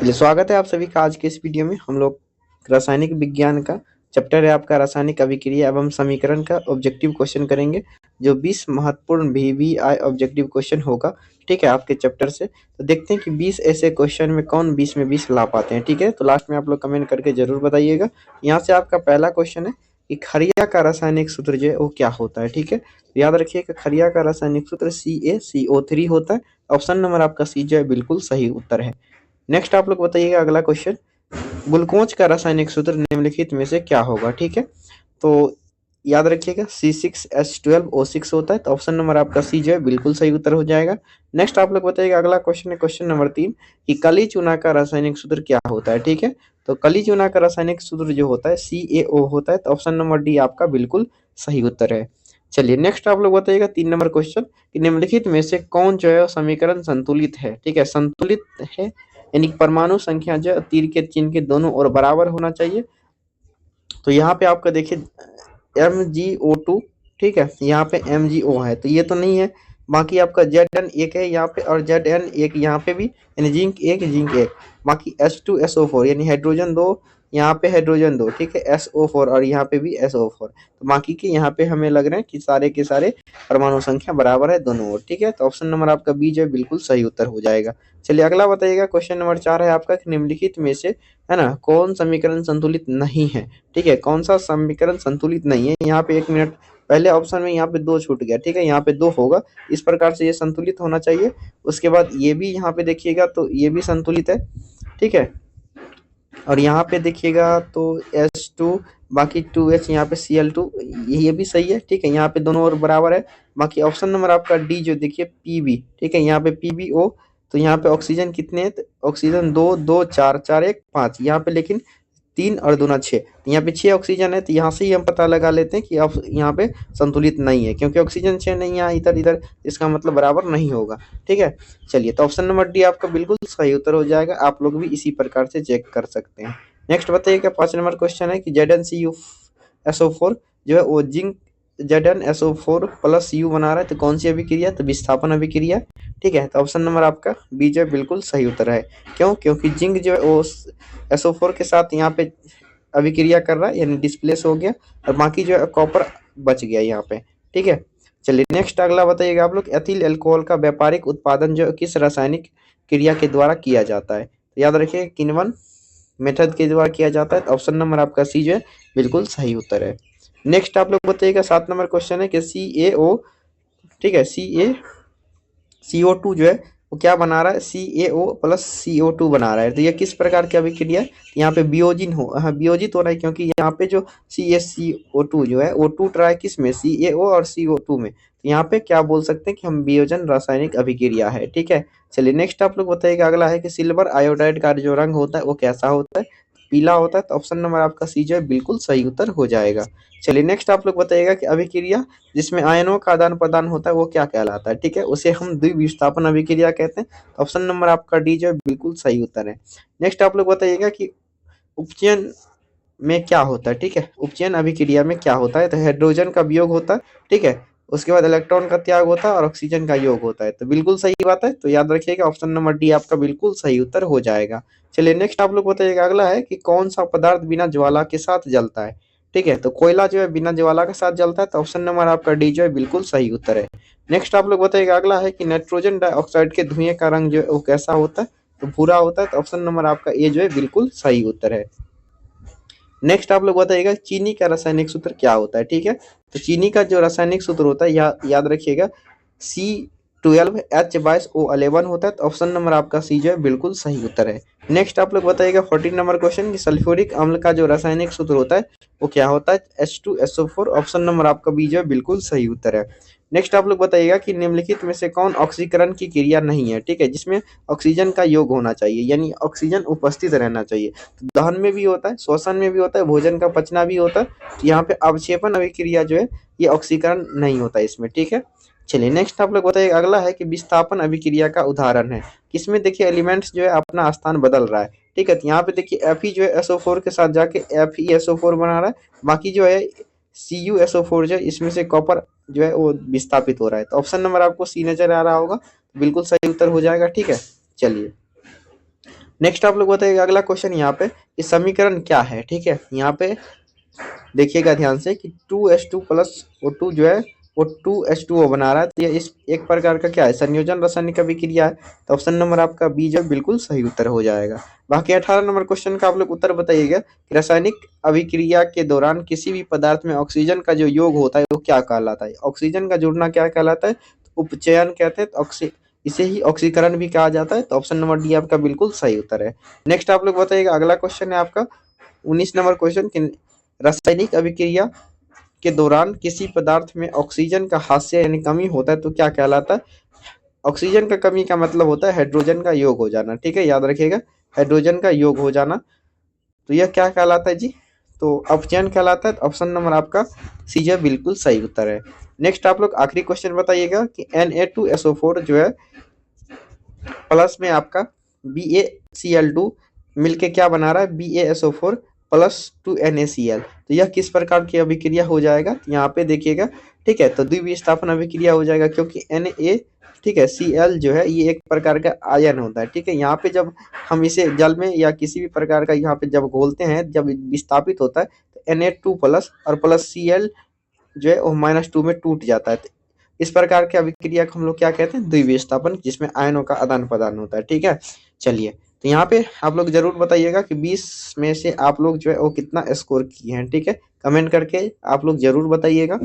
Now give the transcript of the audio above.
चलिए, स्वागत है आप सभी का आज के इस वीडियो में। हम लोग रासायनिक विज्ञान का चैप्टर है आपका रासायनिक अभिक्रिया एवं समीकरण का ऑब्जेक्टिव क्वेश्चन करेंगे, जो 20 महत्वपूर्ण VVI ऑब्जेक्टिव क्वेश्चन होगा। ठीक है, आपके चैप्टर से तो देखते हैं कि 20 ऐसे क्वेश्चन में कौन 20 में 20 ला पाते हैं। ठीक है, तो लास्ट में आप लोग कमेंट करके जरूर बताइएगा। यहाँ से आपका पहला क्वेश्चन है कि खरिया का रासायनिक सूत्र जो है वो क्या होता है। ठीक है, तो याद रखिएगा खरिया का रासायनिक सूत्र CaCO3 होता है। ऑप्शन नंबर आपका सी जो है बिल्कुल सही उत्तर है। नेक्स्ट आप लोग बताइएगा अगला क्वेश्चन, ग्लूकोज का रासायनिक सूत्र निम्नलिखित में से क्या होगा। ठीक है, तो याद रखिएगा C6H12O6 होता है। तो ऑप्शन नंबर आपका सी जो है बिल्कुल सही उत्तर हो जाएगा। नेक्स्ट आप लोग बताइएगा अगला क्वेश्चन है क्वेश्चन नंबर 3 कि कली चूना का रासायनिक सूत्र क्या होता है। ठीक है, तो कली चूना का रासायनिक सूत्र जो होता है CaO होता है। तो ऑप्शन नंबर डी आपका बिल्कुल सही उत्तर है। चलिए नेक्स्ट आप लोग बताइएगा 3 नंबर क्वेश्चन कि निम्नलिखित में से कौन जो है समीकरण संतुलित है। ठीक है, संतुलित है यानी परमाणु संख्या जो तीर के चिन्ह के दोनों ओर बराबर होना चाहिए। तो यहाँ पे आपका देखिए MgO2, ठीक है, यहाँ पे MgO है तो ये तो नहीं है। बाकी आपका Zn एक है यहाँ पे और Zn एक यहाँ पे भी, यानी जिंक एक। बाकी H2SO4 यानी हाइड्रोजन दो, यहाँ पे हाइड्रोजन दो, ठीक है, SO4 और यहाँ पे भी SO4। तो बाकी के यहाँ पे हमें लग रहे हैं कि सारे के सारे परमाणु संख्या बराबर है दोनों ओर। ठीक है, तो ऑप्शन नंबर आपका बी जो है बिल्कुल सही उत्तर हो जाएगा। चलिए अगला बताइएगा क्वेश्चन नंबर 4 है आपका कि निम्नलिखित में से है ना कौन समीकरण संतुलित नहीं है। ठीक है, कौन सा समीकरण संतुलित नहीं है। यहाँ पे 1 मिनट पहले ऑप्शन में यहाँ पे 2 छूट गया। ठीक है, यहाँ पे 2 होगा, इस प्रकार से ये संतुलित होना चाहिए। उसके बाद ये भी यहाँ पे देखिएगा तो ये भी संतुलित है। ठीक है, और यहाँ पे देखिएगा तो H2 बाकी 2H यहाँ पे Cl2 ये भी सही है। ठीक है, यहाँ पे दोनों ओर बराबर है। बाकी ऑप्शन नंबर आपका डी जो देखिए Pb, ठीक है, यहाँ पे PbO। तो यहाँ पे ऑक्सीजन कितने हैं, ऑक्सीजन 2 2 4 4 1 5, यहाँ पे लेकिन 3 और 2 6, तो यहाँ पे 6 ऑक्सीजन है। तो यहाँ से ही हम पता लगा लेते हैं कि अब यहाँ पे संतुलित नहीं है, क्योंकि ऑक्सीजन 6 नहीं है इधर इधर, इसका मतलब बराबर नहीं होगा। ठीक है, चलिए तो ऑप्शन नंबर डी आपका बिल्कुल सही उत्तर हो जाएगा। आप लोग भी इसी प्रकार से चेक कर सकते हैं। नेक्स्ट बताइएगा 5 नंबर क्वेश्चन है कि ZnCuSO4 जो है वो जिंक ZnSO4 प्लस U बना रहा है। तो कौन सी अभिक्रिया, तो विस्थापन अभिक्रिया। ठीक है, तो ऑप्शन नंबर आपका बी जो है बिल्कुल सही उत्तर है। क्यों, क्योंकि जिंक जो है वो SO4 के साथ यहाँ पे अभिक्रिया कर रहा है, यानी डिस्प्लेस हो गया, और बाकी जो है कॉपर बच गया यहाँ पे। ठीक है, चलिए नेक्स्ट अगला बताइएगा आप लोग, एथिल अल्कोहल का व्यापारिक उत्पादन जो किस रासायनिक क्रिया के द्वारा किया जाता है। तो याद रखिए किन्वन मेथड के द्वारा किया जाता है। तो ऑप्शन नंबर आपका सी जो है बिल्कुल सही उत्तर है। नेक्स्ट आप लोग बताइएगा 7 नंबर क्वेश्चन है कि CaO, ठीक है, CO2 जो है वो क्या बना रहा है, CaO प्लस CO2 बना रहा है। तो ये किस प्रकार की अभिक्रिया है, यहाँ पे वियोजित हो रहा है, क्योंकि यहाँ पे जो CaCO2 जो है वो टूट रहा है किस में, CaO और CO2 में। तो यहाँ पे क्या बोल सकते हैं कि हम वियोजन रासायनिक अभिक्रिया है। ठीक है, चलिए नेक्स्ट आप लोग बताइएगा अगला है कि सिल्वर आयोडाइड का जो रंग होता है वो कैसा होता है, पीला होता है। तो ऑप्शन नंबर आपका सी जो है बिल्कुल सही उत्तर हो जाएगा। चलिए नेक्स्ट आप लोग बताइएगा कि अभिक्रिया जिसमें आयनों का आदान प्रदान होता है वो क्या कहलाता है। ठीक है, उसे हम द्विविस्थापन अभिक्रिया कहते हैं। तो ऑप्शन नंबर आपका डी जो है बिल्कुल सही उत्तर है। नेक्स्ट आप लोग बताइएगा कि उपचयन में क्या होता है। ठीक है, उपचयन अभिक्रिया में क्या होता है, तो हाइड्रोजन का वियोग होता है। ठीक है, उसके बाद इलेक्ट्रॉन का त्याग होता है और ऑक्सीजन का योग होता है। तो बिल्कुल सही बात है, तो याद रखिएगा ऑप्शन नंबर डी आपका बिल्कुल सही उत्तर हो जाएगा। चलिए नेक्स्ट आप लोग बताइएगा अगला है कि कौन सा पदार्थ बिना ज्वाला के साथ जलता है। ठीक है, तो कोयला जो है बिना ज्वाला के साथ जलता है। तो ऑप्शन नंबर आपका डी जो है बिल्कुल सही उत्तर है। नेक्स्ट आप लोग बताइएगा अगला है कि नाइट्रोजन डाइऑक्साइड के धुएं का रंग जो है वो कैसा होता है, तो भूरा होता है। तो ऑप्शन नंबर आपका ए जो है बिल्कुल सही उत्तर है। नेक्स्ट आप लोग बताइएगा चीनी का रासायनिक सूत्र क्या होता है। ठीक है, तो चीनी का जो रासायनिक सूत्र होता है याद रखिएगा C12H22O11 होता है। तो ऑप्शन नंबर आपका सी जो है बिल्कुल सही उत्तर है। नेक्स्ट आप लोग बताइएगा 14 नंबर क्वेश्चन कि सल्फ्यूरिक अम्ल का जो रासायनिक सूत्र होता है वो क्या होता है, H2SO4। ऑप्शन नंबर आपका बी जो है बिल्कुल सही उत्तर है। नेक्स्ट आप लोग बताइएगा कि निम्नलिखित में से कौन ऑक्सीकरण की क्रिया नहीं है। ठीक है, जिसमें ऑक्सीजन का योग होना चाहिए, यानी ऑक्सीजन उपस्थित रहना चाहिए। तो दहन में भी होता है, श्वसन में भी होता है, भोजन का पचना भी होता है। तो यहाँ पे अवक्षेपण अभिक्रिया जो है ये ऑक्सीकरण नहीं होता इसमें। ठीक है, चलिए नेक्स्ट आप लोग बताइए अगला है कि विस्थापन अभिक्रिया का उदाहरण है। इसमें देखिए एलिमेंट्स जो है अपना स्थान बदल रहा है। ठीक है, तो यहाँ पे देखिए Fe जो है SO4 के साथ जाके FeSO4 बना रहा है। बाकी जो है CuSO4 जो है इसमें से कॉपर जो है वो विस्थापित हो रहा है। तो ऑप्शन नंबर आपको सी नजर आ रहा होगा, बिल्कुल सही उत्तर हो जाएगा। ठीक है, चलिए नेक्स्ट आप लोग बताइएगा अगला क्वेश्चन यहाँ पे कि समीकरण क्या है। ठीक है, यहाँ पे देखिएगा ध्यान से कि 2H2 प्लस O2 जो है वो 2H2O बना रहा है, तो ये इस एक प्रकार का क्या है, संयोजन रासायनिक अभिक्रिया है। तो ऑप्शन नंबर आपका बी जो बिल्कुल सही उत्तर हो जाएगा। बाकी 18 नंबर क्वेश्चन का आप लोग उत्तर बताइएगा कि रासायनिक अभिक्रिया के दौरान किसी भी पदार्थ में ऑक्सीजन का जो योग होता है वो क्या कहलाता है। ऑक्सीजन का जुड़ना क्या कहलाता है, तो उपचयन कहते हैं। तो इसे ही ऑक्सीकरण भी कहा जाता है। तो ऑप्शन नंबर डी आपका बिल्कुल सही उत्तर है। नेक्स्ट आप लोग बताइएगा अगला क्वेश्चन है आपका 19 नंबर क्वेश्चन, रासायनिक अभिक्रिया के दौरान किसी पदार्थ में ऑक्सीजन का हास्य यानी कमी होता है तो क्या कहलाता है। ऑक्सीजन का कमी का मतलब होता है हाइड्रोजन का योग हो जाना। ठीक है, याद रखिएगा, हाइड्रोजन का योग हो जाना। तो यह क्या कहलाता है जी, तो अपचयन कहलाता है। ऑप्शन नंबर आपका सी जो बिल्कुल सही उत्तर है। नेक्स्ट आप लोग आखिरी क्वेश्चन बताइएगा कि Na2SO4 जो है प्लस में आपका BaCl2 मिलके क्या बना रहा है, BaSO4 प्लस 2NaCl। तो यह किस प्रकार की अभिक्रिया हो जाएगा, यहाँ पे देखिएगा। ठीक है, तो द्विविस्थापन अभिक्रिया हो जाएगा, क्योंकि Na ठीक है Cl जो है ये एक प्रकार का आयन होता है। ठीक है, यहाँ पे जब हम इसे जल में या किसी भी प्रकार का यहाँ पे जब घोलते हैं, जब विस्थापित होता है तो Na2 प्लस और प्लस Cl जो है वो -2 में टूट जाता है। इस प्रकार की अभिक्रिया को हम लोग क्या कहते हैं, द्विविस्थापन, जिसमें आयनों का आदान प्रदान होता है। ठीक है, चलिए, तो यहाँ पे आप लोग जरूर बताइएगा कि 20 में से आप लोग जो है वो कितना स्कोर किए हैं। ठीक है, कमेंट करके आप लोग जरूर बताइएगा।